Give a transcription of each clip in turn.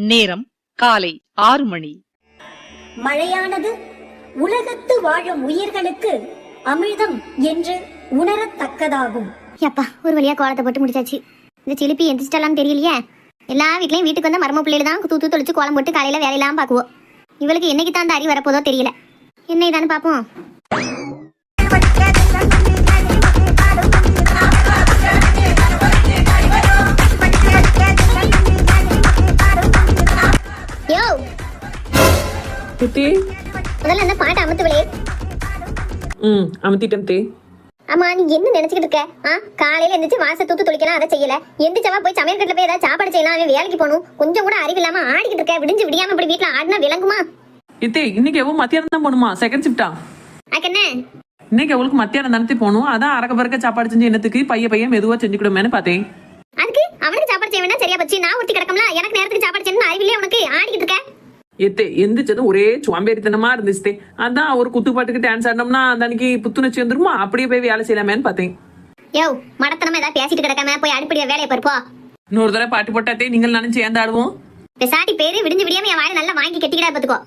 நேரம் காலை 6 மணி. மழையானது உலகத்து வாழும் உயிர்களுக்கு அமிர்தம் என்று உணரத்தக்கதாகும். அப்பா ஒரு வழியா கோலத்தை போட்டு முடிச்சாச்சு. இந்த சிலிப்பி எந்திரிச்சிட்டாலாம் தெரியலையே. எல்லா வீட்லயும் வீட்டுக்கு வந்த மர்ம பிள்ளைகள் தான் தூத்து தொளிச்சு கோலம் போட்டு காலையில வேலையெல்லாம் பாக்குவோம். இவளுக்கு என்னைக்கு தான் அந்த அறிவு வரப்போதோ தெரியல. என்ன இதான்னு பாப்போம். யோ குட்டி முதல்ல அந்த பாட்டை அமுத்துவளே. அமுத்திட்டேன் தே. ஆமா நீ என்ன நினைச்சுக்கிட்டு இருக்க? காலையில எந்திரிச்சு வாச தூத்து தொளிக்கலாம், அதை செய்யல. எந்திரிச்சவா போய் சமையல் கட்டில போய் ஏதாவது சாப்பாடு செய்யலாம், அவன் வேலைக்கு போகணும். கொஞ்சம் கூட அறிவு இல்லாம ஆடிக்கிட்டு இருக்க. விடிஞ்சு விடியாம இப்படி வீட்டுல ஆடினா விளங்குமா? இத்தே இன்னைக்கு எவ்வளவு மத்தியானம் தான் போகணுமா? செகண்ட் ஷிஃப்டா? அக்கண்ணே இன்னைக்கு அவளுக்கு மத்தியானம் தானே போகணும். அதான் அரக்க பறக்க சாப்பாடு செஞ்சு என்னத்துக்கு பையன் மெதுவா செஞ்சுக்கிடுமேனு பார்த்தேன். அதுக்கு அவனுக்கு சாப்பாடு செய்ய வேண்டாம், சரியா பச்சு. நான் ஒருத்தி கிடக்கம்ல, எனக்கு நேரத்துக்கு சாப்பாடு செய்யணும் அறிவில்லையே உனக்கு? ஆடிக்கிட்டு இருக்க. எத்தே எந்திரிச்சதும் ஒரே சுவாம்பேரித்தனமா இருந்துச்சு. அதான் ஒரு குத்துப்பாட்டுக்கு டான்ஸ் ஆடினோம்னா அந்த அன்னைக்கு புத்துணர்ச்சி வந்துருமா, அப்படியே போய் வேலை செய்யலாமேன்னு பார்த்தேன். யோ மடத்தனமா ஏதாவது பேசிட்டு கிடக்காம போய் அடிப்படியா வேலையை பருப்போ. இன்னொரு தடவை பாட்டு போட்டாத்தே நீங்கள் நினைச்சு ஏந்து ஆடுவோம். பெசாட்டி பேரு விடிஞ்சு விடியாம என் வாயில நல்லா வாங்கி கட்டிக்கிடா பாத்துக்கோ.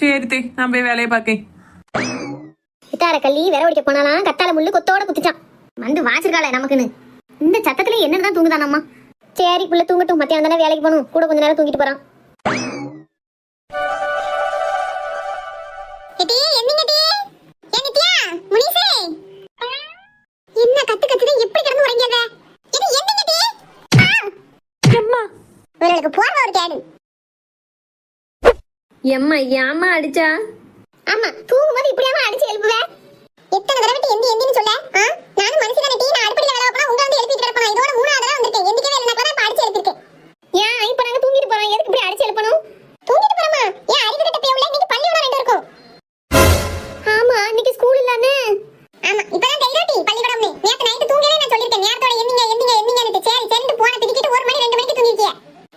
சரி தே, நான் போய் வேலையை பார்க்கேன். இத்தார கள்ளி விர ஒடிக்க போனாலாம் கத்தால முள்ளு கொத்தோட குத்துச்சான். வந்து வாச்சிருக்காளே நமக்குன்னு. இந்த சத்தத்துல என்னதான் தூங்குதானம்மா. சரி புள்ள தூங்கட்டும், மத்தியானம் தானே வேலைக்கு போகணும். கூட கொஞ்ச நேரம் தூங்கிட்டு போறான். என்ன கத்து கத்துது எப்படி கிடந்து உறங்கியத? இது என்னங்கடி? அம்மா உங்களுக்கு போற ஒரு கேடு. எம்மா ஏம்மா அடிச்சா? ஆமா தூங்கும்போது இப்படியாம அடிச்சு எழுப்புவே? எத்தனை தடவை எந்தி எந்தின்னு சொல்ல? நானும் மனுஷனான டீ நான் அடிப்படில வேலை வைப்பனா உங்க வந்து எழுப்பிட்டு கிடப்பனா. இதோட மூணாவது தடவை வந்திருக்கேன். எந்திக்கவே இல்லனா கூட நான் அடிச்சு எழுப்பிருக்கேன். ஏன் இப்ப நாங்க தூங்கிட்டு போறோம், எதுக்கு இப்படி அடிச்சு எழுப்பணும்? தூங்கிட்டு போறோமா? ஏன் அறிவு கிட்ட பேவுல இன்னைக்கு பள்ளிக்கூடம் ரெண்டு இருக்கும். ஆமா இன்னைக்கு ஸ்கூல் இல்லனே. ஆமா இப்பதான் கைரோட்டி பள்ளிக்கூடம்னு. நேத்து நைட் தூங்கவே நான் சொல்லிருக்கேன். நேரத்தோட எந்திங்கன்னு சரி சரின்னு போன திக்கிட்டு 1 மணி 2 மணிக்கு தூங்கிருக்கிய.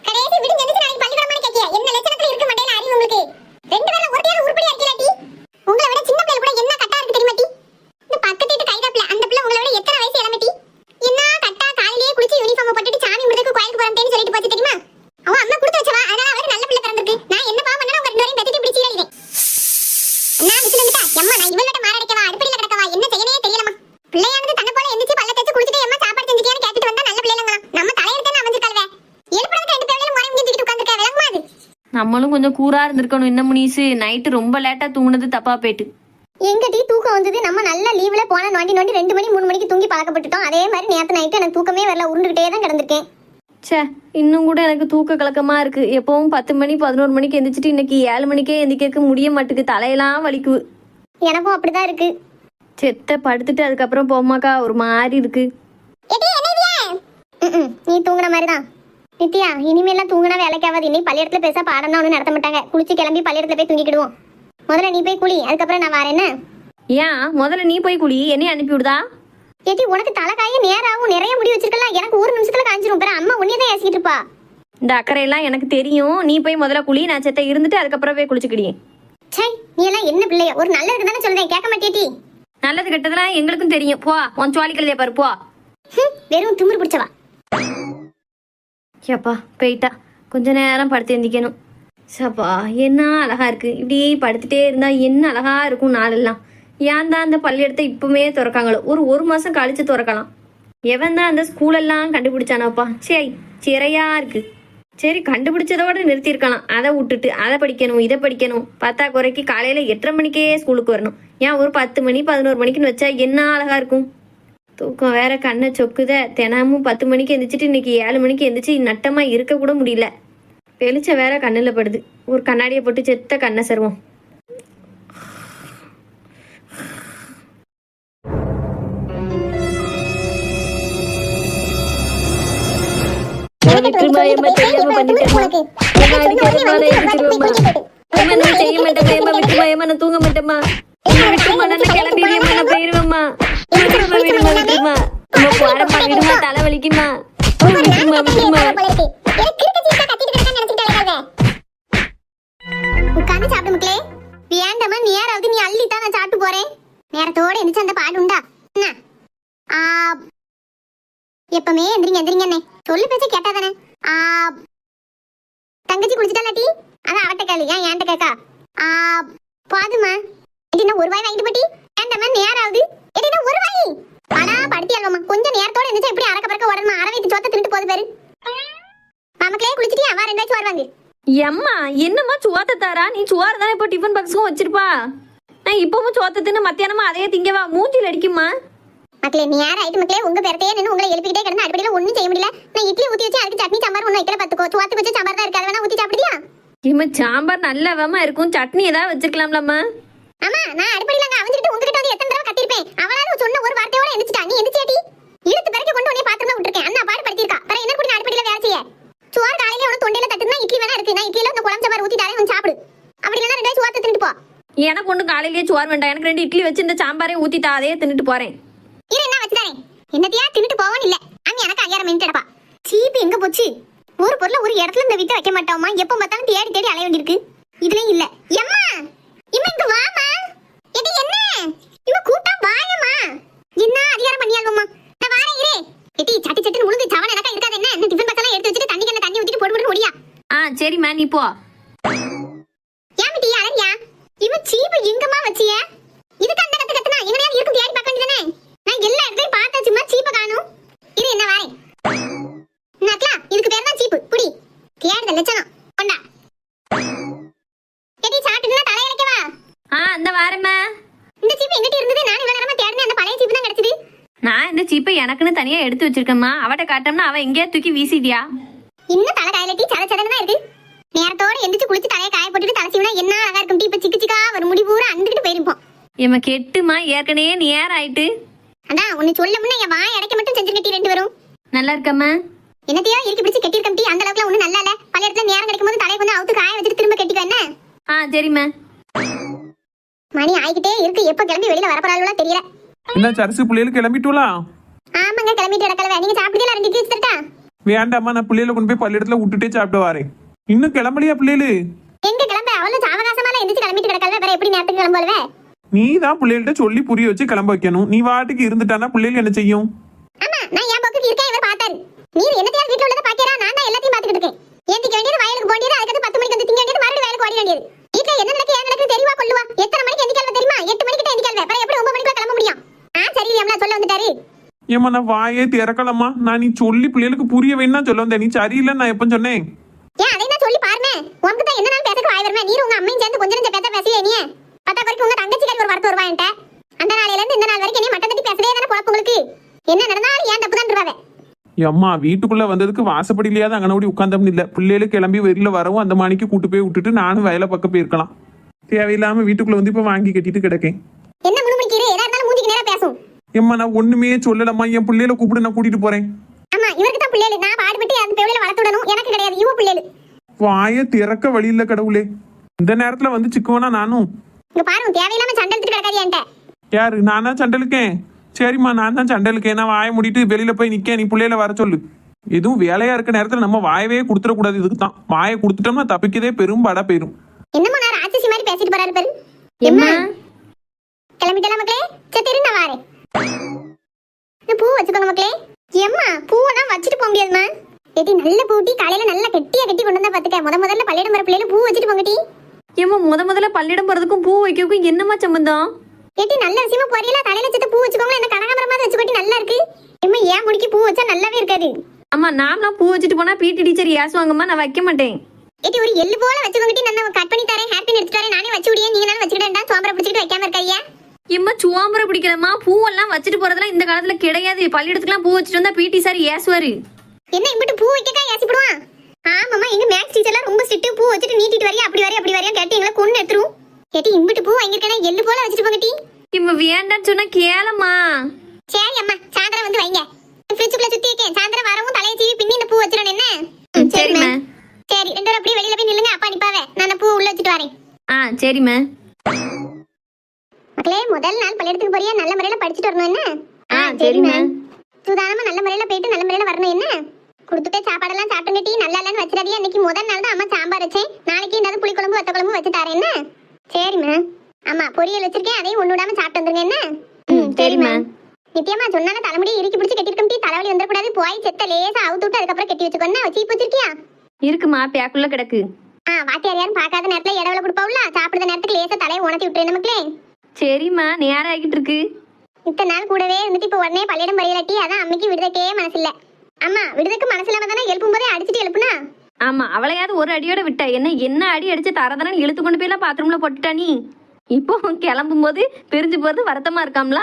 கடைசி விடிஞ்சு எந்திரிச்சு நாளைக்கு பள்ளிக்கூடமா கேக்கிய. என்ன லட்சணத்துல இருக்க மாட்டேல அறிவு உங்களுக்கு? ரெண்டு பேரும் ஒருத்தையாவது உருப்படியா இருக்கீங்களாடி? உங்களை விட சின்ன பிள்ளை கூட என்ன கட்டா இருக்கு தெரியுமா டி? இந்த பக்கத்து வீட்டு கைதாப்ல அந்த பிள்ளை உங்களை விட எத்தனை வயசு இளமை டி? என்ன கட்டா காலையிலேயே குளிச்சு யூனிஃபார்ம் போட்டுட்டு சாமி கும்பிடுறதுக்கு கோயிலுக்கு போறேன்னு சொல்லிட்டு போச்சு தெரியுமா? அவன் அம்மா கொடுத்து வச்சவா, அதனால அவளுக்கு நல்ல பிள்ளை பிறந்திருக்கு. நான் என்ன பாவம் பண்ணா உங்க ரெண்டு பேரையும் பெத்திட்டு பிடிச்சி எழுதினேன். நான் விட்டு வந்துட்டா எம்மா நான் இவளோட மாரடிக்கவா அடுப்படியில கிடக்கவா என்ன செய்யவே தெரியலமா. பிள்ளையானது தன்னை போல எந்திரிச்சு பல்ல தேச்சு குளிச்சுட்டு எம்மா சாப்பாடு செஞ்சுட்டியான்னு கேட்டுட்டு வந்தா நல்ல பிள்ளைங்களா. நம்ம தலையெடுத்து நான் வந்து கல்வே எழுப்புறதுக்கு ரெண்டு பேரையும் முறை முடிஞ்சிட்டு உட்கார்ந்துருக்க விளங்குமா அது? நம்மளும் கொஞ்சம் கூரா இருந்திருக்கணும். என்ன முனிசு நைட்டு ரொம்ப லேட்டா தூங்குனது தப்பா போயிட்டு. எங்க டீ தூக்கம் வந்தது. நம்ம நல்ல லீவ்ல போன நோண்டி 2 மணி 3 மணிக்கு தூங்கி பழக்கப்பட்டுட்டோம். அதே மாதிரி நேத்து நைட்டு எனக்கு தூக்கமே வரல, உருண்டுகிட்டே தான் கிடந்திருக்கேன். ச்சே இன்னும் கூட எனக்கு தூக்க கலக்கமா இருக்கு. எப்பவும் 10 மணி 11 மணிக்கு எந்திரிச்சிட்டு இன்னைக்கு 7 மணிக்கே எந்திரிக்க முடிய மாட்டுக்கு. தலையெல்லாம் வலிக்குது. எனக்கும் அப்படிதான் இருக்கு. செத்த படுத்துட்டு அதுக்கப்புறம் போமாக்கா ஒரு மாதிரி இருக்கு. நீ தூங்குற மாதிரி தான் நித்யா. இனிமேலாம் தூங்குனா வேலைக்கு ஆகாது. இன்னைக்கு பள்ளியிடத்துல பேச பாடம் ஒன்றும் நடத்த மாட்டாங்க. குளிச்சு கிளம்பி பள்ளியிடத்துல போய் தூங்கிக்கிடுவோம். முதல்ல நீ போய் குளி, அதுக்கப்புறம் நான் வரேன். என்ன ஏன் முதல்ல நீ போய் குளி, என்னைய அனுப்பி விடுதா? ஏட்டி உனக்கு தலைக்காய நேராகும், நிறைய முடி வச்சிருக்கலாம். எனக்கு 1 நிமிஷத்துல காஞ்சிரும். பிற அம்மா உன்னையே தான் ஏசிக்கிட்டு இருப்பா. இந்த அக்கறையெல்லாம் எனக்கு தெரியும். நீ போய் முதல்ல குளி, நான் செத்த இருந்துட்டு அதுக்கப்புறம் போய் குளிச்சுக்கிடியே. சை நீ எல்லாம் என்ன பிள்ளைய? ஒரு நல்லதுக்கு தானே சொல்றேன், கேட்க மாட்டேட்டி? நல்லது கெட்டதெல்லாம் எங்களுக்கும் தெரியும். போ உன் சுவாலி கழுதிய பாரு போ. வெறும் திமிரு பிடிச்சவா. ஏப்பா போயிட்டா. கொஞ்ச நேரம் படுத்து எந்திக்கணும். சப்பா என்ன அழகா இருக்கு. இப்படி படுத்துட்டே இருந்தா என்ன அழகா இருக்கும் நாளெல்லாம். ஏன் தான் அந்த பள்ளியிடத்தை இப்பவுமே திறக்காங்களோ? ஒரு மாசம் கழிச்சு திறக்கலாம். எவன் தான் அந்த ஸ்கூலெல்லாம் கண்டுபிடிச்சானோப்பா. சரி சிறையா இருக்கு. சரி கண்டுபிடிச்சதோட நிறுத்திருக்கலாம். அதை விட்டுட்டு அதை படிக்கணும் இதை படிக்கணும். பார்த்தா குறைக்கு காலையில 8:30 மணிக்கே ஸ்கூலுக்கு வரணும். ஏன் ஒரு 10 மணி 11 மணிக்குன்னு வச்சா என்ன அழகா இருக்கும். தூக்கம் வேற கண்ணை சொக்குத. தினமும் 10 மணிக்கு எந்திரிச்சிட்டு இன்னைக்கு 7 மணிக்கு எந்திரிச்சு நட்டமா இருக்க கூட முடியல. வெளிச்சம் வேற கண்ணுல படுது. ஒரு கண்ணாடியை போட்டு செத்த கண்ணை சருவோம். செய்ய மாட்டேமா, நான் தூங்க மாட்டேமா. கிளம்பிடுமா, நான் போயிருவேம்மா. விடுமா, தலை வலிக்குமா. உட்காந்து சாப்பிடு மக்களே. வேண்டாமா நேராவது நீ அள்ளித்தான் நான் சாப்பிட்டு போறேன். நேரத்தோட எந்திரிச்சு அந்த பாடு உண்டா? எப்பவுமே எந்திரிங்க எந்திரிங்க. சொல்லு பேச்ச கேட்டாதானே. தங்கச்சி முங்கி குளிச்சிட்டாலாட்டி அதான் அவட்ட கேளு ஏன் ஏன்ட்ட கேக்கா பாதுமா என்ன ஒரு வாய் வாங்கிட்டு போட்டி ஏன்டா நேரம் ஆகுது என்ன ஒரு வாய் ஆனா படுத்தி அல்வமா கொஞ்சம் நேரத்தோட இருந்துச்சு எப்படி அரக்க பறக்க உடனே அரை வைத்து சோத்த தின்னுட்டு போகுது பாரு நமக்கே குளிச்சிட்டு அவன் ரெண்டாச்சும் வருவாங்க எம்மா என்னம்மா சோத்த தாரா நீ சோறு தானே இப்போ டிஃபன் பாக்ஸுக்கும் வச்சிருப்பா நான் இப்பவும் சோத்த தின்னு மத்தியானமா அதே திங்கவா மூஞ்சில் அடிக்குமா மக்களே நீ யார் ஆயிட்டு மக்களே உங்க பேரத்தையே நின்று உங்களை எழுப்பிக்கிட்டே கிடந்து அடுப்படியில ஒண்ணும் செய்ய முடியல நான் இட்லி ஊத்தி வச்சு அதுக்கு சட்னி சாம்பார் ஒண்ணு வைக்கல பாத்துக்கோ சோத்துக்கு வச்சு சாம்பார் தான் இருக்காது வேணா ஊத்தி சாப்பிடுறியா இம்மா சாம்பார் நல்லவமா இருக்கும் சட்னி ஏதாவது வச்சிருக்கலாம்லம்மா ஆமா நான் அடுப்படியில அங்க அவஞ்சிட்டு உங்ககிட்ட வந்து எத்தனை தடவை கத்திருப்பேன் அவளால சொன்ன ஒரு வார்த்தையோட எந்திரிச்சிட்டா நீ எந்திரிச்சியாடி இழுத்து பிறகு கொண்டு உடனே பாத்திரமா விட்டுருக்கேன் அண்ணா பாடு படுத்திருக்கா வேற என்ன கூட அடுப்படியில வேலை செய்ய சோறு காலையில உனக்கு தொண்டையில தட்டுனா இட்லி வேணா இருக்கு நான் இட்லியில இந்த குழம்பு சாம்பார் ஊத்தி தரேன் சாப்பிடு அப்படி இல்லைன்னா ரெண்டாவது சோத்தை தின்னுட்டு போ எனக்கு ஒன்றும் காலையிலேயே சோறு வேண்டாம் எனக்கு 2 இட்லி வச்சு இந்த சாம்பாரையும் ஊத்திட்டா அதே தின்னுட்டு போறேன் இரு என்ன வச்சு தரேன் என்னத்தையா தின்னுட்டு போவோம் இல்ல அங்க எனக்கு 5000 மினிட் எடுப்பா சீப்பு எங்க போச்சு ஒரு பொருளை ஒரு இடத்துல இந்த வீட்டை வைக்க மாட்டோமா எப்ப பார்த்தாலும் தேடி தேடி அலைய வேண்டியிருக்கு இதுலயும் இல்ல எம்மா இம்மா இங்க வாமா இது என்ன இவ கூட்டா வாயம்மா என்ன அதிகாரம் பண்ணியாலுமா நான் வாரேன் இரு எட்டி சட்டி சட்டின்னு உளுந்து சவன எனக்கா இருக்காது என்ன இந்த டிஃபன் பாக்ஸ் எல்லாம் எடுத்து வச்சிட்டு தண்ணி தண்ணி ஊத்திட்டு போட்டு போட்டு ஓடியா சரிம்மா நீ போ ஏமிட்டி அலறியா இவ சீப்பு எங்கம்மா வச்சிய இதுக்கு அந்த கத்து கத்துனா எங்கயா இருக்கு தேடி பார்க்க வேண்டியதானே நான் எல்லா இடத்தையும் பார்த்தாச்சுமா சீப்பை காணும் இரு என்ன வாரேன் நக்லா இதுக்கு பேர் தான் சீப்பு புடி தேடுத லட்சணம் கொண்டா எடி சாப்பிட்டுனா தலையணைக்கவா அந்த வாரம்மா இந்த சீப்பு எங்கிட்ட இருந்தது நான் இவ்வளவு நேரமா தேடினேன் அந்த பழைய சீப்பு தான் கிடைச்சது நான் இந்த சீப்பை எனக்குன்னு தனியா எடுத்து வச்சிருக்கேம்மா அவட்ட காட்டோம்னா அவ எங்கேயா தூக்கி வீசிட்டியா இன்னும் தலை காயலட்டி சத சதன்னு தான் இருக்கு நேரத்தோட எந்திரிச்சு குளிச்சு தலையை காய போட்டுட்டு தலை சீவினா என்ன அழகா இருக்கும் இப்ப சிக்கு சிக்கா ஒரு முடி பூரா அந்துக்கிட்டு போயிருப்போம் இம்மா கெட்டுமா ஏற்கனவே நேரம் ஆயிட்டு அதான் உன்னை சொல்ல முன்ன என் வாய் அடைக்க மட்டும் செஞ்சு கட்டி 2 வரும் நல்லா இருக்கம்மா என்னத்தையோ இறுக்கி பிடிச்சு கட்டியிருக்கம் டீ அந்த அளவுக்கு ஒண்ணு நல்லா இல்ல பழைய இடத்துல நேரம் கிடைக்கும் போது தலையை கொஞ்சம் அவுத்து காய வச்சுட்டு திரும்ப கட்டிக்க என்ன சரிம்மா மணி ஆயிக்கிட்டே இருக்கு எப்ப கிளம்பி வெளியில வரப்போறாங்களோ தெரியல என்ன சரசு பிள்ளைகளுக்கு கிளம்பிட்டுலா ஆமாங்க கிளம்பிட்டு இடக்கலவே நீங்க சாப்பிட்டீங்களா 2 இட்லி வச்சுட்டா வேண்டாம்மா நான் பிள்ளைகளை கொண்டு போய் பள்ளியிடத்துல விட்டுட்டே சாப்பிட்டு வரேன் இன்னும் கிளம்பலையா பிள்ளைகளு எங்க கிளம்ப அவளும் சாவகாசமால எந்திரிச்சு கிளம்பிட்டு கிடக்கல வேற எப்படி நேரத்துக்கு கிளம்புவல்வே நீ தான் பிள்ளைகள்ட்ட சொல்லி புரிய வச்சு கிளம்ப வைக்கணும் நீ வாட்டுக்கு இருந்துட்டானா பிள்ளைகள் என்ன செய்யும் ஆமா நான் என் பக்கம் இருக்கேன் இவர் பார்த்தாரு நீ என்னத்தையாவது வீட்டுல உள்ளத பாக்கறா நான் தான் எல்லாத்தையும் பாத்துக்கிட்டு இருக்கேன் ஏந்திக்க வேண்டியது வயலுக்கு போண்டியது அதுக்கு 10 மணிக்கு வந்து திங்க வேண்டியது மறுபடியும் வயலுக்கு ஓட வேண்டியது வீட்டுல என்ன நடக்கு ஏன் நடக்கு தெரியவா கொள்ளுவா எத்தனை மணிக்கு எந்திக்கல்வ தெரியுமா 8 மணிக்கு தான் எந்திக்கல்வ அப்புறம் எப்படி 9 மணிக்கு கிளம்ப முடியும் சரி அம்மா சொல்ல வந்துட்டாரு ஏமா நான் வாயே திறக்கலம்மா நான் நீ சொல்லி பிள்ளைகளுக்கு புரிய வேணா சொல்ல வந்தேன் நீ சரியில்லை நான் எப்ப சொன்னேன் ஏன் அதை நான் சொல்லி பாருமே உனக்கு தான் என்ன நாள் பேசக்கு வாய் வருமே நீ உங்க அம்மையும் சேர்ந்து கொஞ்சம் நெஞ்ச பேச பேசியே நீ பத்தா வரைக்கும் உங்க தங்கச்சிக்காரி ஒரு வார்த்தை வருவா என்கிட்ட அந்த நாளையில இருந்து இந்த நாள் வரைக்கும் நீ மட்டம் தட்டி பேசவே தானே பொழப்பு உங்களுக்கு என்ன நடந்தாலும் ஏன் தப்பு தான் இருவாவே அம்மா வீட்டுக்குள்ள வந்ததுக்கு வாசப்படியிலேயாவது அங்கனோடி உட்காந்தோம்னு இல்ல பிள்ளைகளுக்கு கிளம்பி வெளியில வரவும் அந்த மணிக்கு கூட்டு போய் விட்டுட்டு நானும் வயலை பக்கம் போயிருக்கலாம் தேவையில்லாம வீட்டுக்குள்ள வந்து இப்ப வாங்கி கட்டிட்டு கிடக்கேன் என்ன முணுமுடிக்கிறே எதா இருந்தாலும் மூஞ்சிக்கு நேரா பேசும் ஏம்மா நான் ஒண்ணுமே சொல்லலம்மா என் பிள்ளைகளை கூப்பிடு நான் கூட்டிட்டு போறேன் ஆமா இவருக்கு தான் பிள்ளைகள் நான் பாடுபட்டு அந்த பிள்ளைகளை வளர்த்து விடணும் எனக்கு கிடையாது இவ பிள்ளைகள் வாய திறக்க வழி இல்ல கடவுளே இந்த நேரத்துல வந்து சிக்குவனா நானும் இங்க பாருங்க தேவையில்லாம சண்டை எடுத்துட்டு கிடக்காது என்கிட்ட யாரு நான் தான் சண்டலுக்கேன் சரிம்மா நான் தான் சண்டலுக்கேன் நான் வாயை மூடிட்டு வெளியில போய் நிக்க நீ பிள்ளையில வர சொல்லு எதுவும் வேலையா இருக்க நேரத்துல நம்ம வாயவே கொடுத்துடக்கூடாது இதுக்கு தான் வாயை கொடுத்துட்டோம்னா தப்பிக்கதே பெரும் படா போயிரும் என்னமோ நான் ராட்சசி மாதிரி பேசிட்டு போறாரு பாரு எம்மா கிளம்பிட்டலாம் மக்களே சரி நான் வாரேன் இந்த பூ வச்சுக்கோங்க மக்களே எம்மா பூவெல்லாம் வச்சுட்டு போக முடியாதுமா ஏடி நல்ல பூட்டி காலையில நல்லா கெட்டியா கட்டி கொண்டு வந்தா பாத்துக்க முதல்ல பள்ளியிடம் வர பிள்ளைல பூ வச்சுட்டு போங்கடி ஏம்மா முதல்ல பள்ளியிடம் போறதுக்கும் பூ வைக்கிறதுக்கும் என்னம்மா சம்பந்தம் ஏடி நல்ல விஷயமா போறீங்களா தலையில சுத்த பூ வச்சுக்கோங்களா இந்த கனகாமரம் மாதிரி வச்சுக்கோட்டி நல்லா இருக்கு எம்மா ஏன் முடிக்கு பூ வச்சா நல்லாவே இருக்காது அம்மா நாமலாம் பூ வச்சுட்டு போனா பிடி டீச்சர் ஏசுவாங்கம்மா நான் வைக்க மாட்டேன் ஏடி ஒரு எள்ளு போல வச்சுக்கோங்கட்டி நான் கட் பண்ணி தரேன் ஹேர் பின் எடுத்து தரேன் நானே வச்சு விடியே நீங்க நானும் வச்சுக்கிட்டேன்டா சோம்பரை பிடிச்சிட்டு வைக்காம இருக்காதியா எம்மா சுவாம்பரை பிடிக்கிறம்மா பூவெல்லாம் வச்சுட்டு போறதெல்லாம் இந்த காலத்துல கிடையாது பள்ளியிடத்துக்குலாம் பூ வச்சுட்டு வந்தா பிடி சார் ஏசுவாரு என்ன இம்பிட்டு பூ வைக்கக்கா ஏசிப்படுவான் ஆமாமா எங்க மேக்ஸ் டீச்சர்லாம் ரொம்ப ஸ்ட்ரிக்ட் பூ வச்சுட்டு நீட்டிட்டு வரையா அப்படி வரையா கேட்டு எங்களை கொண்டு எடுத்துரும் கேட்டி இம்பிட்டு பூ வாங்கிருக்கேன் எள்ளு போல வச்சுட்டு போங்கட்டி இம்மா வேண்டான்னு சொன்னா கேளம்மா சரி அம்மா சாயந்தரம் வந்து வைங்க ஃப்ரிட்ஜுக்குள்ள சுத்தி வைக்கேன் சாயந்தரம் வரவும் தலையை சீவி பின்னி இந்த பூ வச்சிடணும் என்ன சரிம்மா சரி 2 பேரும் அப்படியே வெளியில போய் நில்லுங்க அப்பா நிப்பாவே நான் பூ உள்ள வச்சுட்டு வரேன் சரிம்மா மக்களே முதல் நாள் பள்ளியிடத்துக்கு போறியா நல்ல முறையில படிச்சுட்டு வரணும் என்ன சரிம்மா சூதானமா நல்ல முறையில போயிட்டு நல்ல முறையில வரணும் என்ன கொடுத்துட்டே சாப்பாடெல்லாம் சாப்பிட்டுங்கட்டி நல்லா இல்லைன்னு வச்சிடாதீங்க இன்னைக்கு முதல் நாள் தான் அம்மா சாம்பார் வச்சேன் நாளைக்கு ஏதாவது புளிக்குழம்பு வத்த குழம்பு வச்சு தரேன் என்ன சரிம்மா ஆமா பொரியல் வச்சிருக்கேன் அதையும் ஒண்ணு விடாம சாப்பிட்டு வந்துருங்க என்ன சரிம்மா நித்தியமா சொன்னால தலைமுடியை இறுக்கி பிடிச்சு கட்டிருக்கோம் டீ தலைவலி வந்துடக்கூடாது போய் செத்த லேசா அவுத்து விட்டு அதுக்கப்புறம் கட்டி வச்சுக்கோன்னா சீப்பு வச்சிருக்கியா இருக்குமா பேக்குள்ள கிடக்கு வாத்தியார் யாரும் பார்க்காத நேரத்துல இடவெளி கொடுப்பாவுல, சாப்பிடுற நேரத்துக்கு லேசா தலையை உணர்த்தி விட்டுரு நமக்குலே. சரிம்மா, நேரம் ஆகிட்டு இருக்கு. இத்தனை நாள் கூடவே இருந்துட்டு இப்ப உடனே பள்ளியிடம் பறையலாட்டி, அதான் அம்மைக்கு விடுதக்கே மனசு இல்ல. அம்மா விடுதக்கு மனசு இல்லாம தானே எழுப்பும் போதே அடிச்சுட்டு எழுப்புனா. ஆமா, அவளையாவது ஒரு அடியோட விட்டா என்ன அடி அடிச்சு தரதரன்னு இழுத்து கொண்டு போய் பாத்ரூம்ல போட்டுட்டா நீ. இப்போ கிளம்பும் போது பிரிஞ்சு போறது வருத்தமா இருக்காம்ல.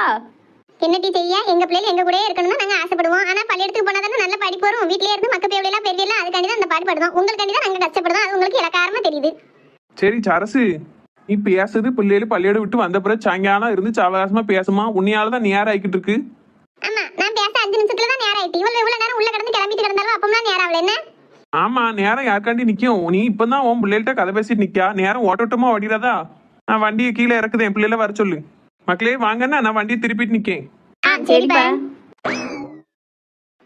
என்னட்டி செய்ய, எங்க பிள்ளைகள் எங்க கூட இருக்கணும்னு நாங்க ஆசைப்படுவோம். ஆனா பள்ளியிடத்துக்கு போனா தானே நல்ல படிப்பு வரும். வீட்லயே இருந்து மக்க பேவல எல்லாம் பெரியல, அதுக்காண்டி தான் அந்த பாடு படுறோம். உங்களுக்காண்டி தான் நாங்க கஷ்டப்படுறோம். அது உங்களுக்கு இலக்காரமா தெரியுது. சரி சரசு, நீ பேசுறது பிள்ளைகள் பள்ளியோட விட்டு வந்த பிறகு சாயங்காலம் இருந்து சாவகாசமா பேசுமா. உன்னையாலதான் நேரம் ஆகிட்டு இருக்கு. ஆமா, நான் பேச 5 நிமிஷத்துல தான் நேரம் ஆயிட்டு. இவ்வளவு நேரம் உள்ள கிடந்து கிளம்பிட்டு கிடந்தாலும் அப்பதான் நேரம் ஆகல. என்ன ஆமா, நேரம் யாருக்காண்டி நிக்கும். நீ இப்பதான் உன் பிள்ளைகிட்ட கதை பேசிட்டு நிக்கா. நேரம் ஓட்டோட்டமா ஓடிடாதா. நான் வண்டியை கீழே இறக்குது, என் பிள்ளைல வர சொல்லு. மக்களே வாங்கன்னா நான் வண்டியை திருப்பிட்டு நிக்கேன். சரிப்பா.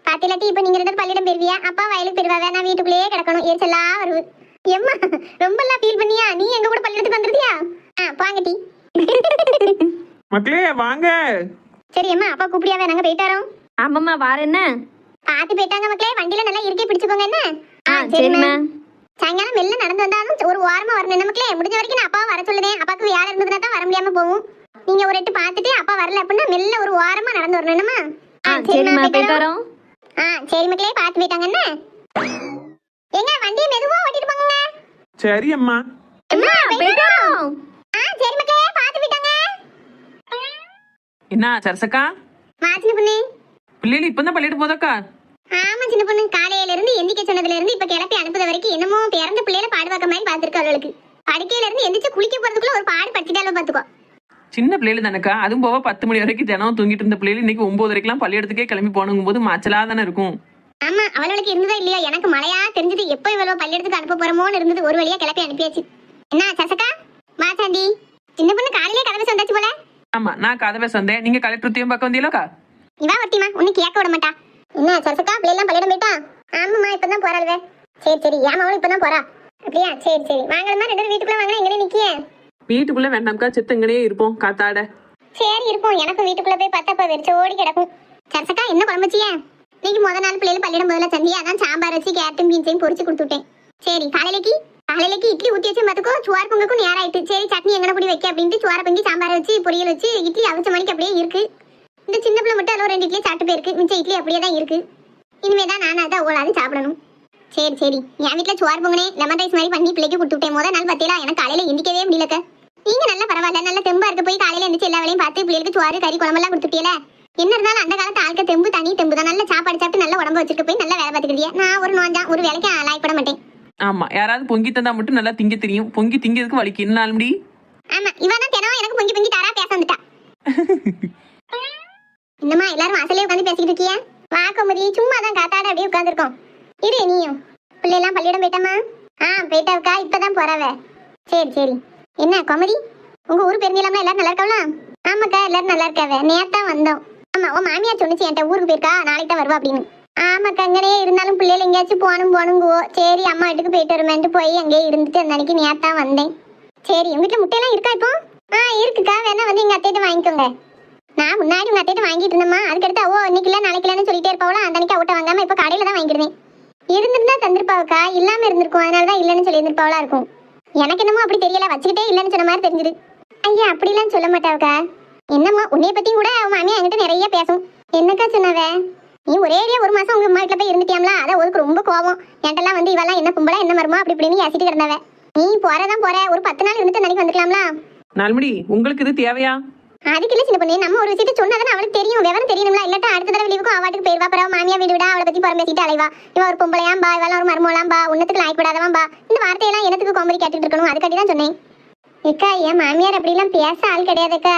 பாத்திலாட்டி இப்ப நீங்க 2 பேரும் பள்ளியிடம் பெறுவியா, அப்பா வயலுக்கு பெறுவாங்க. நான் வீட்டுக்குள்ளேயே கிடக்கணும். எரிச்சலா வருது. எம்மா ரொம்ப எல்லாம் ஃபீல் பண்ணியா? நீ எங்க கூட பள்ளியிடத்துக்கு வந்துருதியா? போங்கட்டி. மக்களே வாங்க. சரி அம்மா, அப்பா கூப்பிடியாவே, நாங்க போயிட்டாரோம். ஆமாம்மா, வார என்ன பாத்து போயிட்டாங்க மக்களே. வண்டியில நல்லா இருக்கே பிடிச்சுக்கோங்க. என்ன சரிம்மா. சாயங்காலம் வெளில நடந்து வந்தாலும் ஒரு வாரமா வரணும். என்ன மக்களே, முடிஞ்ச வரைக்கும் நான் அப்பாவை வர சொல்லுதேன். அப்பாவுக்கு வேலை இருந்ததுன்னா தான் வர முடியாம போகும். நீங்க ஒரு எட்டு பாத்துட்டு அப்பா வரல அப்படின்னா மெல்ல ஒரு வாரமா நடந்து வரணும். என்னமா? சரிம்மா, போயிட்டு வரோம். சரி மக்களே, பாத்து போயிட்டாங்க. என்ன எங்க வண்டியை மெதுவா ஓட்டிட்டு போங்க. சரி அம்மா. போயிட்டு வரோம். சரி மக்களே, பாத்து போயிட்டாங்க. என்ன சரசக்கா, வா சின்ன பொண்ணு. பிள்ளைகள் இப்பதான் பள்ளிட்டு போதக்கா? ஆமா சின்ன பொண்ணு, காலையில இருந்து எந்திக்க சொன்னதுல இருந்து இப்ப கிளப்பி அனுப்புத வரைக்கும் என்னமோ பிறந்த பிள்ளைல பாடு பார்க்க மாதிரி பாத்துருக்க. அவளுக்கு படுக்கையில இருந்து எந்திரிச்சு குளிக்க போறதுக்குள்ள ஒரு பாடு படுத்திட்டாலும் பாத்துக்கோ. சின்ன பிள்ளைகள் தானக்கா, அதுவும் போக 10 மணி வரைக்கும் தினம் தூங்கிட்டு இருந்த பிள்ளைகள் இன்னைக்கு 9 வரைக்கும் பள்ளியிடத்துக்கே கிளம்பி போனுங்கும் போது மாச்சலா தானே இருக்கும். ஆமா, அவளுக்கு இருந்ததா இல்லையா? எனக்கு மழையா தெரிஞ்சது. எப்ப இவ்வளவு பள்ளியிடத்துக்கு அனுப்ப போறோமோன்னு இருந்தது. ஒரு வழியா கிளப்பி அனுப்பியாச்சு. என்ன சரசக்கா, வா சாண்டி. சின்ன பொண்ணு காலையிலே கதவை வந்தாச்சு போல. ஆமா, நான் கதவை சொந்தேன். நீங்க கலெக்டர் பார்க்க வந்தீங்களா? இவா ஒருத்திமா ஒண்ணு கேட்க விட மாட்டா. என்ன சரசக்கா, பிள்ளைலாம் பள்ளியிடம் போயிட்டா? ஆமாம்மா, இப்பதான் போறாளுவே. சரி சரி, ஏன் அவளும் இப்பதான் போறா? அப்படியா? சரி சரி, வாங்கலமா 2 வீட்டுக்குள்ள வாங்கினா எங்கே நிக்கிய? வீட்டுக்குள்ள வேண்டாம்க்கா, செத்தங்கனே இருப்போம் காத்தாட. சரி இருப்போம். எனக்கும் வீட்டுக்குள்ள போய் பார்த்தா வெறிச்சு ஓடி கிடக்கும். சரசக்கா, என்ன குழம்புச்சியே? இன்னைக்கு முத நாள் பிள்ளைகள் பள்ளியிடம் முதல்ல சந்தியா, அதான் சாம்பார் வச்சு கேரட்டும் பீன்ஸையும் பொரிச்சு கொடுத்துட்டேன். சரி, காலையிலக்கு இட்லி ஊற்றி வச்சு பார்த்துக்கோ. சுவார் பொங்கக்கும் நேரம் ஆயிட்டு. சரி, சட்னி எங்கன கூடி வைக்க அப்படின்ட்டு சுவார பொங்கி சாம்பார் வச்சு பொரியல் வச்சு இட்லி அவிச்ச மணிக்கு அப்படியே இருக்கு. இந்த சின்ன பிள்ளை மட்டும் அதில் 2 இட்லி சாப்பிட்டு போயிருக்கு. மிச்சம் இட்லி அப்படியே தான் இருக்கு. இனிமேதான் நான் அதை ஓடாது சாப்பிடணும். சரி சரி, என் வீட்டில் சுவார் பொங்கனே லெமன் ரைஸ் மாதிரி பண்ணி பிள்ளைக்கு கொடுத்துட்டேன். முத நாள் பார்த்தீங்களா, எனக்கு காலையில எந்திக்கவே முடியலக்க. நீங்க நல்லா பரவாயில்ல, நல்ல தெம்பா இருக்க. போய் காலையில எந்திரிச்சு எல்லா வேலையும் பார்த்து பிள்ளைகளுக்கு சுவாறு கறி குழம்பெல்லாம் கொடுத்துட்டியல. என்ன இருந்தாலும் அந்த காலத்து ஆளுக்க தெம்பு தனி தெம்பு தான். நல்ல சாப்பாடு சாப்பிட்டு நல்ல உடம்பு வச்சிருக்க. போய் நல்லா வேலை பார்த்துக்கிட்டியா? நான் ஒரு நோஞ்சா ஒரு வேலைக்கு லாய்ப்பட மாட்டேன். ஆமா, யாராவது பொங்கி தந்தா மட்டும் நல்லா திங்க தெரியும். பொங்கி திங்கிறதுக்கு வலிக்கு என்ன நாள் முடி. ஆமா, இவதான் தினம் எனக்கு பொங்கி பொங்கி தாரா பேச வந்துட்டா. என்னம்மா எல்லாரும் வாசலே உட்காந்து பேசிக்கிட்டு இருக்கியா? வா கோமதி, சும்மா தான் காத்தாட அப்படியே உட்காந்துருக்கோம். இரு நீயும். பிள்ளைலாம் பள்ளியிடம் போயிட்டாமா? போயிட்டாவுக்கா, இப்பதான் போறாவ. சரி சரி. என்ன கோமதி, உங்க ஊர் பெருநிலம்னா எல்லாரும் நல்லா இருக்காங்களா? ஆமாக்கா, எல்லாரும் நல்லா இருக்காவ. நேத்தான் வந்தோம். ஆமா, உன் மாமியார் சொன்னிச்சு என்கிட்ட ஊருக்கு போயிருக்கா, நாளைக்கு தான் வருவா அப்படின்னு. ஆமாக்கா, அங்கனே இருந்தாலும் பிள்ளைகள் எங்கேயாச்சும் போனுங்குவோ. சரி, அம்மா வீட்டுக்கு போயிட்டு வருமேன்ட்டு போய் அங்கேயே இருந்துட்டு அந்த அன்னைக்கு நேத்தான் வந்தேன். சரி, உங்க வீட்டுல முட்டையெல்லாம் இருக்கா இப்போ? இருக்குக்கா, வேணா வந்து எங்க அத்தையிட்ட வாங்கிக்கோங்க. நான் முன்னாடி உங்க அத்தையிட்ட வாங்கிட்டு இருந்தேம்மா. அதுக்கடுத்து இன்னைக்கு இல்ல நாளைக்கு இல்லன்னு சொல்லிட்டே இருப்பாவளா, அந்த அன்னைக்கு அவட்ட வாங்காம இப்ப கடையில தான் வாங்கிடுவேன். இருந்திருந்தா தந்திருப்பாவுக்கா, இல்லாம இருந்திருக்கும். அதனாலதான் இல்லன்னு சொல்லி இருந்திருப்பாவளா இருக்கும். எனக்கு என்னமோ அப்படி தெரியல, வச்சுக்கிட்டே இல்லன்னு சொன்ன மாதிரி தெரிஞ்சுது. ஐயா, அப்படிலாம் சொல்ல மாட்டாவுக்கா. என்னம்மா, உன்னைய பத்தியும் கூட அவன் மாமியா என்கிட்ட நிறைய பேசும். என்னக்கா சொன்னாவ? நீ ஒரேடியா 1 மாசம் உங்க அம்மா வீட்டுல போய் இருந்துட்டியாம்ல, அதான் ஒருக்கு ரொம்ப கோவம். என்கிட்டலாம் வந்து இவெல்லாம் என்ன கும்பலா என்ன மருமா அப்படி இப்படின்னு ஏசிட்டு கிடந்தாவ. நீ போறதான் போற, ஒரு 10 நாள் இருந்துட்டு நினைக்க வந்துக்கலாம்ல. நாள்முடி, உங்களுக்கு இது தேவையா? அதுக்கு இல்ல சின்ன பொண்ணு, நம்ம ஒரு விஷயத்த சொன்னாதானே அவளுக்கு தெரியும். விவரம் தெரியணும்ல. இல்லாட்டா அடுத்த தடவை லீவுக்கும் அவாட்டுக்கு போயிருவா. பிறகு மாமியா வீடு விடா அவளை பத்தி புறம் பேசிட்டு அலைவா. இவ ஒரு பொம்பளையாம்பா, இவெல்லாம் ஒரு மருமலாம்பா, உன்னத்துக்கு லாய்க்கூடாதவாம்பா. இந்த வார்த்தையெல்லாம் எனக்கு கோமரி கேட்டுட்டு இருக்கணும். அதுக்காட்டி தான் சொன்னேன். ஏக்கா, என் மாமியார் அப்படி எல்லாம் பேச ஆள் கிடையாதுக்கா.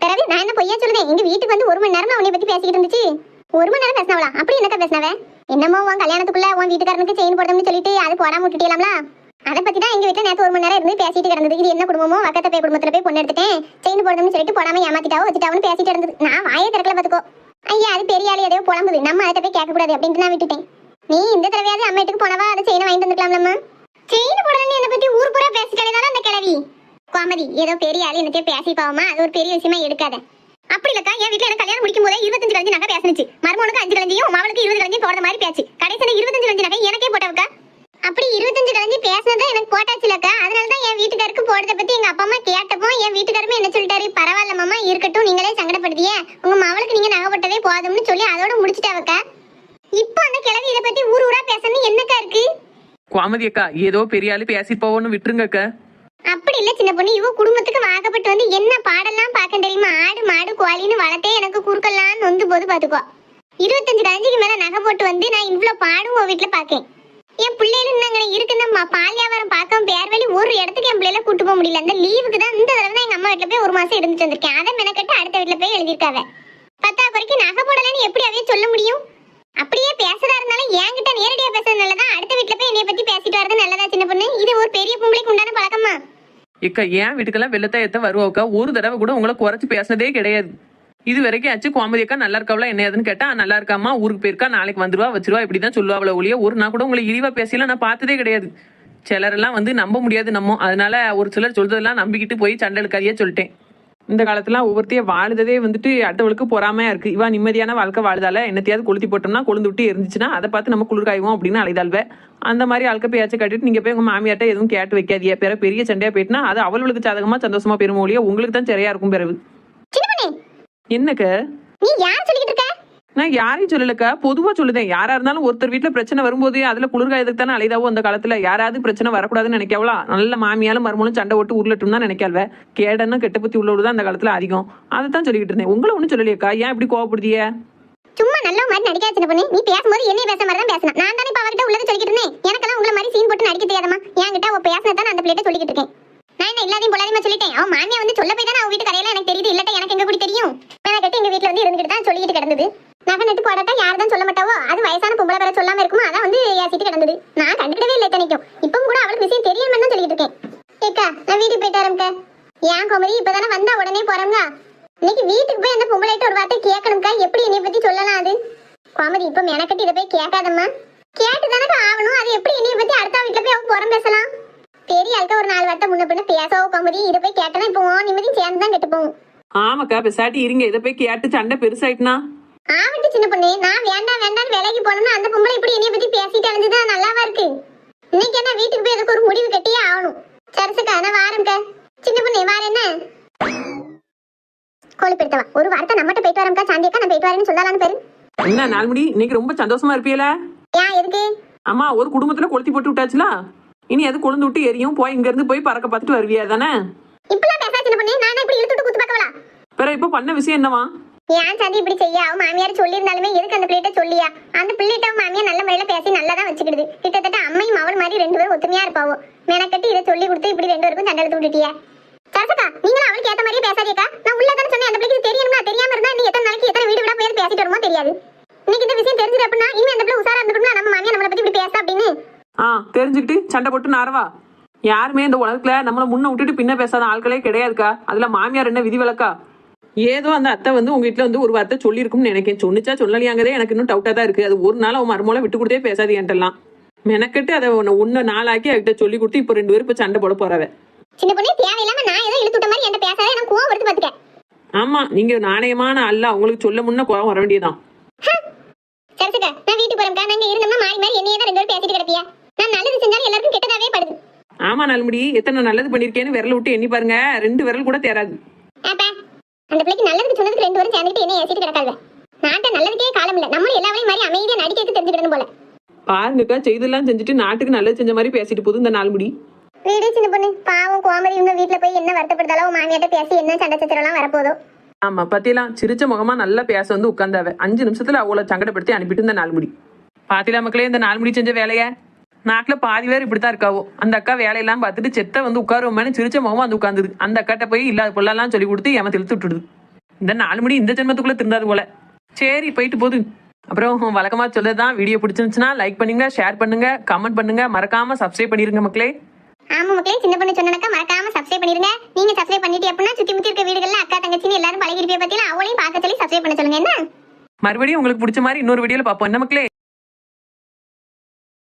பிறகு நான் என்ன பொய்யா சொல்லுதேன்? எங்க வீட்டுக்கு வந்து 1 மணி நேரம் உன்னை பத்தி பேசிக்கிட்டு இருந்துச்சு. 1 மணி நேரம் பேசினவளா? அப்படி என்னக்கா பேசினவ? என்னமோ உன் கல்யாணத்துக்குள்ள உன் வீட்டுக்காரனுக்கு செயின் போடணும்னு சொல்லிட்டு அது போடாம விட்டுட்டீங்களாம்ல. அதை பத்தி தான் எங்க வீட்டுல நேற்று 1 மணி நேரம் இருந்து பேசிட்டு கிடந்தது. இது என்ன குடும்பமோ, வக்கத்த போய் குடும்பத்துல போய் பொண்ணு எடுத்துட்டேன், செயின் போடணும்னு சொல்லிட்டு போடாம ஏமாத்திட்டாவோ வச்சுட்டாவும் பேசிட்டு இருந்தது. நான் வாயை திறக்கல பாத்துக்கோ. ஐயா, அது பெரிய ஆளு எதையோ புலம்புது, நம்ம அதை போய் கேட்க கூடாது அப்படின்ட்டு நான் விட்டுட்டேன். நீ இந்த தடவையாவது அம்மா வீட்டுக்கு போனவா அதை செயினை வாங்கிட்டு வந்துக்கலாம்லம்மா. செயின் போடணும்னு என்னை பத்தி ஊர் பூரா பேசிட்டாலே தானே அந்த கிழவி. கோமதி, ஏதோ பெரிய ஆளு என்னத்தையும் பேசி பாவமா, அது ஒரு பெரிய விஷயமா எடுக்காத. அப்படி இல்லக்கா, என் வீட்டுல எனக்கு கல்யாணம் முடிக்கும் போதே 25 கலஞ்சி நகை பேசினுச்சு. மருமனுக்கு 5 கலஞ்சியும் அவளுக்கு 20 கலஞ்சியும் போடுற மாதிரி பேச்சு. கடைசியில 25 கலஞ்சி நகை எனக்கே போட்டவக்கா. அப்படி 25 கழிஞ்சு பேசினதை எனக்கு போட்டாச்சுலக்கா. அதனாலதான் என் வீட்டுக்காருக்கு போடுறத பத்தி எங்க அப்பா அம்மா கேட்டப்போ என் வீட்டுக்காரமே என்ன சொல்லிட்டாரு, பரவாயில்ல மாமா இருக்கட்டும், நீங்களே சங்கடப்படுத்திய உங்க மவளுக்கு நீங்க நகை போட்டதே போதும்னு சொல்லி அதோட முடிச்சிட்டாவக்கா. இப்போ அந்த கிழவி இதை பத்தி ஊர் ஊரா பேசணும் என்னக்கா இருக்கு? கோமதி அக்கா ஏதோ பெரிய ஆளு பேசி போவோன்னு விட்டுருங்க அக்கா. அப்படி இல்ல சின்ன பொண்ணு, இவ குடும்பத்துக்கு வாக்கப்பட்டு வந்து என்ன பாடெல்லாம் பார்க்க தெரியுமா? ஆடு மாடு கோழின்னு வளர்த்தே எனக்கு குறுக்கெல்லாம் நொந்து போது பாத்துக்கோ. 25 கழிஞ்சுக்கு மேல நகை போட்டு வந்து நான் இவ்வளவு பாடும் உன் வீட்டுல பாக்கேன். என் பிள்ளைகளும் நாங்க இருக்குன்னு பால் வியாபாரம் பார்க்க பேர் வழி ஒரு இடத்துக்கு என் பிள்ளைல கூட்டு போக முடியல. அந்த லீவுக்கு தான் இந்த தடவை தான் எங்க அம்மா வீட்டுல போய் 1 மாசம் இருந்துட்டு வந்திருக்கேன். அதை மெனக்கட்டு அடுத்த வீட்டுல போய் எழுதியிருக்காவ. 10 குறைக்கு நகை போடலன்னு எப்படி அவைய சொல்ல முடியும்? அப்படியே பேசுறதா இருந்தாலும் என்கிட்ட நேரடியா பேசுறது நல்லதா, அடுத்த வீட்டுல போய் என்னைய பத்தி பேசிட்டு வரது நல்லதா சின்ன பொண்ணு? இது ஒரு பெரிய பொம்பளைக்கு உண்டான பழக்கமா? இக்கா என் வீட்டுக்கெல்லாம் வெள்ளத்தை ஏத்த வருவாக்கா, ஒரு தடவை கூட உங்களை குறைச்சு பேசினதே கிடையாது. இது வரைக்கும் ஆச்சு. கோமதி அக்கா நல்லா இருக்காவளா என்ன ஏதுன்னு கேட்டா நல்லா இருக்காமா, ஊருக்கு போயிருக்கா, நாளைக்கு வந்துருவா வச்சிருவா, இப்படிதான் சொல்லுவாங்களே ஒழிய ஒரு நாள் கூட உங்களை இழிவா பேசலாம் நான் பார்த்ததே கிடையாது. சிலரெல்லாம் வந்து நம்ப முடியாது நம்ம, அதனால ஒரு சிலர் சொல்றதெல்லாம் நம்பிக்கிட்டு போய் சண்டை எடுக்காதையே சொல்லிட்டேன். இந்த காலத்துல ஒவ்வொருத்தைய வாழுததே வந்துட்டு அடுத்தவளுக்கு பொறாமையா இருக்கு. இவா நிம்மதியான வாழ்க்கை வாழுதால என்னத்தையாவது கொளுத்தி போட்டோம்னா கொழுந்து விட்டு இருந்துச்சுன்னா அதை பார்த்து நம்ம குளிர்காய்வோம் அப்படின்னு அழைதாள்வே. அந்த மாதிரி ஆளுக்க பேச்சை கட்டிட்டு நீங்க போய் உங்க மாமியார்ட்ட எதுவும் கேட்டு வைக்காதீங்க. பிறகு பெரிய சண்டையா போயிட்டுனா அது அவளுக்கு சாதகமா சந்தோஷமா பெருமொழியா உங்களுக்கு தான் சரியா இருக்கும். பிறகு என்னக்க நீ யார் சொல்லிட்டு இருக்க? நான் யாரையும் சொல்லலக்கா, பொதுவா சொல்லுதேன். யாரா இருந்தாலும் ஒருத்தர் வீட்டுல பிரச்சனை வரும்போது அதுல குளிர்காயத்துக்கு தானே அலைதாவோ. அந்த காலத்துல யாராவது பிரச்சனை வரக்கூடாதுன்னு நினைக்காவளா? நல்ல மாமியாலும் மருமகளும் சண்டை ஓட்டு உருளட்டும் தான் நினைக்காள்வ. கேடன்னா கெட்ட பத்தி உள்ளவதான் அந்த காலத்துல அதிகம். அதைத்தான் சொல்லிக்கிட்டு இருந்தேன். உங்களை ஒண்ணும் சொல்லலையக்கா, ஏன் இப்படி கோவப்படுதிய? சும்மா நல்ல மாதிரி நடிக்காத சின்ன பொண்ணு. நீ பேசும்போது என்னைய பேச மாதிரி தான் பேசணும். நான் தானே இப்ப அவகிட்ட உள்ளதை சொல்லிக்கிட்டு இருந்தேன். எனக்கெல்லாம் உங்களை மாதிரி சீன் போட்டு நடிக்க தெரியாதமா? என்கிட்ட அவ பேசினதான் அந்த பிள்ளைகிட்ட சொல்லிக்கிட்டு இருக்கேன். நான் என்ன எல்லாத்தையும் பொல்லாதமா சொல்லிட்டேன். அவன் மாமியா வந்து சொல்ல போய் தானே அவ வீட்டு கரையில எனக்கு தெரியுது. இல்லட்ட எனக்கு எங்க கூட தெரியும்? நான் கட்டி எங்க வீட்டுல வந்து இருந்துகிட்டு தான் சொல்லிட்டு கிடந்தது. நகை நட்டு போடாட்டா யார் தான் சொல்ல மாட்டாவோ? அது வயசான பொம்பளை பேர சொல்லாம இருக்குமோ அதான் வந்து ஏசிட்டு கிடந்தது. நான் கண்டுக்கிட்டவே இல்லை இத்தனைக்கும். இப்பவும் கூட அவளுக்கு விஷயம் தெரியுமே தான் சொல்லிட்டு இருக்கேன். ஏக்கா நான் வீட்டுக்கு போயிட்டு வரேன்க்கா. ஏன் கோமதி இப்பதானே வந்தா உடனே போறோம்ங்க? இன்னைக்கு வீட்டுக்கு போய் அந்த பொம்பளைகிட்ட ஒரு வார்த்தை கேட்கணும்க்கா. எப்படி என்னை பத்தி சொல்லலாம்? அது கோமதி இப்ப மெனக்கட்டி இதை போய் கேட்காதம்மா. கேட்டு தானே ஆகணும். அது எப்படி என்னைய பத்தி அடுத்த வீட்டுல போய் அவ புறம் பேசலாம்? பெரிய ஆளுக்க ஒரு 4 வார்த்தை முன்ன பின்ன பேசவோ கோமதி. இதை போய் கேட்டனா இப்போ நிம்மதி சேர்ந்து தான் கெட்டு போகும். ஆமாக்கா பெசாட்டி இருங்க. இதை போய் கேட்டு சண்டை பெருசாயிட்டுனா ஆவட்டு சின்ன பொண்ணு. நான் வேண்டாம் வேண்டாம்னு வேலைக்கு போனோம்னா அந்த பொம்பளை இப்படி என்னைய பத்தி பேசிட்டு அழிஞ்சுதான் நல்லாவா இருக்கு? இன்னைக்கு என்ன வீட்டுக்கு போய் அதுக்கு ஒரு முடிவு கட்டியே ஆகணும். சரிசுக்கா நான் வாரம்க்கா. சின்ன பொண்ணு வார என்ன கோழிப்படுத்தவா ஒரு வார்த்தை நம்மகிட்ட போயிட்டு வரம்க்கா. சாந்தியக்கா நான் போயிட்டு வரேன்னு சொல்லலான்னு பேரு. என்ன நாள்முடி இன்னைக்கு ரொம்ப சந்தோஷமா இருப்பீல? ஏன் எதுக்கு? ஆமா ஒரு குடும்பத்துல கொளுத்தி போட்டு விட்டாச்சுல, இனி அது கொழுந்து விட்டு எரியும். போய் இங்க இருந்து போய் பறக்க பார்த்துட்டு வருவியா தானே? இப்பெல்லாம் பேசா சின்ன பொண்ணு. நான் இப்படி இழுத்துட்டு குத்து பார்க்கவா? பிற இப்ப பண்ண விஷயம் என்னவா? ஏன் சாந்தி இப்படி செய்ய? அவன் மாமியார் சொல்லியிருந்தாலுமே எதுக்கு அந்த பிள்ளைகிட்ட சொல்லியா? அந்த பிள்ளைகிட்ட அவன் மாமியார் நல்ல முறையில பேசி நல்லா தான் வச்சுக்கிடுது. கிட்டத்தட்ட அம்மையும் அவள் மாதிரி 2 பேரும் ஒத்துமையா இருப்பாவோ. மெனக்கட்டி இதை சொல்லி கொடுத்து இப்படி 2 பேருக்கும் சண்டை எடுத்து விட்டுட்டியா? சரசக்கா நீங்களும் அவளுக்கு ஏத்த மாதிரியே பேசாதேக்கா. நான் உள்ளதானே சொன்னேன். அந்த பிள்ளைக்கு தெரியணுமா? தெரியாம இருந்தா நீ எத்தனை நாளைக்கு எத்தனை வீடு விட போய் பேசிட்டு வருமோ தெரியாது. இன்னைக்கு இந்த விஷயம் தெரிஞ்சது அப்படின்னா இனிமே அந்த பிள்ளை உசாரா இருந்துக்கணும். நம்ம மாமியார் நம்மளை பத்தி இப்படி பேச அப்படின்னு தெரிஞ்சுக்கிட்டு சண்டை போட்டு நாரவா? யாருமே இந்த உலகத்துல நம்மள முன்ன விட்டுட்டு பின்ன பேசாத ஆட்களே கிடையாதுக்கா. அதுல மாமியார் என்ன விதி விலக்கா? ஏதோ அந்த அத்தை வந்து உங்க வீட்டுல வந்து ஒரு வார்த்தை சொல்லியிருக்கும்னு நினைக்கிறேன். சொன்னிச்சா சொல்லலையாங்கதே எனக்கு இன்னும் டவுட்டா தான் இருக்கு. அது ஒரு நாள் அவன் மருமோல விட்டு கொடுத்தே பேசாது என்கிட்டலாம். மெனக்கட்டு அதை ஒன்னு நாளாக்கி அவகிட்ட சொல்லி கொடுத்து இப்போ 2 பேரும் இப்ப சண்டை போட போறவ. சின்ன பொண்ணு தேவையில்லாம நான் ஏதோ இழுத்துட்ட மாதிரி என்கிட்ட பேசாத. எனக்கு கோவம் வருது பாத்துக்க. ஆமா நீங்க நாணயமான அல்ல, உங்களுக்கு சொல்ல முன்ன கோவம் வர வேண்டியதான். சரிசுக்கா நான் வீட்டுக்கு போறேன்க்கா. நாங்க இருந்தோம்னா மாறி மாறி என்னையே தான் 2 பேரும் பேசிட்டு கிடப்பியா? நான் நல்லது செஞ்சாலும் எல்லாருக்கும் கெட்டதாவே படுது. ஆமா நாள்முடி எத்தனை நல்லது பண்ணிருக்கேன்னு விரல விட்டு எண்ணி பாருங்க. 2 விரல் கூட தேராது. அந்த பிள்ளைக்கு நல்லதுக்கு சொன்னதுக்கு 2 பேரும் சேர்ந்துட்டு என்ன ஏசிட்டு கிடக்காத. நாட்டை நல்லதுக்கே காலம் இல்ல. நம்மளும் எல்லாரையும் மாதிரி அமைதியா நடிக்கிறது தெரிஞ்சுக்கிடணும் போல. பாருங்கக்கா செய்தெல்லாம் செஞ்சுட்டு நாட்டுக்கு நல்லது செஞ்ச மாதிரி பேசிட்டு போகுது இந்த நாள்முடி. வீடு சின்ன பொண்ணு பாவம் கோமதி இவங்க வீட்டுல போய் என்ன வருத்தப்படுதாலும் மாமியாட்ட பேசி என்ன சண்டை சச்சரவெல்லாம் வரப்போதோ. ஆமா பத்தியெல்லாம் சிரிச்ச முகமா நல்லா பேச வந்து உட்கார்ந்தாவ. 5 நிமிஷத்துல அவளை சங்கடப்படுத்தி அனுப்பிட்டு இந்த நாள்முடி. பாத்திலா மக்களே இந்த நாள்முடி செஞ்ச வேலைய நாட்டுல பாதி பேர் இப்படித்தான் இருக்காவோ. அந்த அக்கா வேலையெல்லாம் பார்த்துட்டு செத்த வந்து உட்காருவோம்னு சிரிச்ச முகமா வந்து உட்காந்துது. அந்த அக்காட்ட போய் இல்லாத பொருளெல்லாம் சொல்லி கொடுத்து ஏமா இழுத்து விட்டுடுது. இந்த நாள்முடி இந்த ஜென்மத்துக்குள்ள திருந்தாது போல. சரி போயிட்டு போகுது. அப்புறம் வழக்கமா சொல்லதான் வீடியோ பிடிச்சிருந்துச்சுன்னா லைக் பண்ணுங்க, ஷேர் பண்ணுங்க, கமெண்ட் பண்ணுங்க, மறக்காம சப்ஸ்கிரைப் பண்ணிருங்க மக்களே. ஆமா மக்களே சின்ன பொண்ணு சொன்னனக்கா மறக்காம சப்ஸ்கிரைப் பண்ணிருங்க. நீங்க சப்ஸ்கிரைப் பண்ணிட்டு அப்படின்னா சுத்தி முத்தி இருக்க வீடுகள்ல அக்கா தங்கச்சின்னு எல்லாரும் பழகிருப்பிய பத்தியில அவளையும் பார்க்க சொல்லி சப்ஸ்கிரைப் பண்ண சொல்லுங்க. என்ன மறுபடியும் உங்களுக்கு பிடிச்ச மாதிரி இன்னொரு வீடியோல பார்ப்போம் என்ன மக்களே.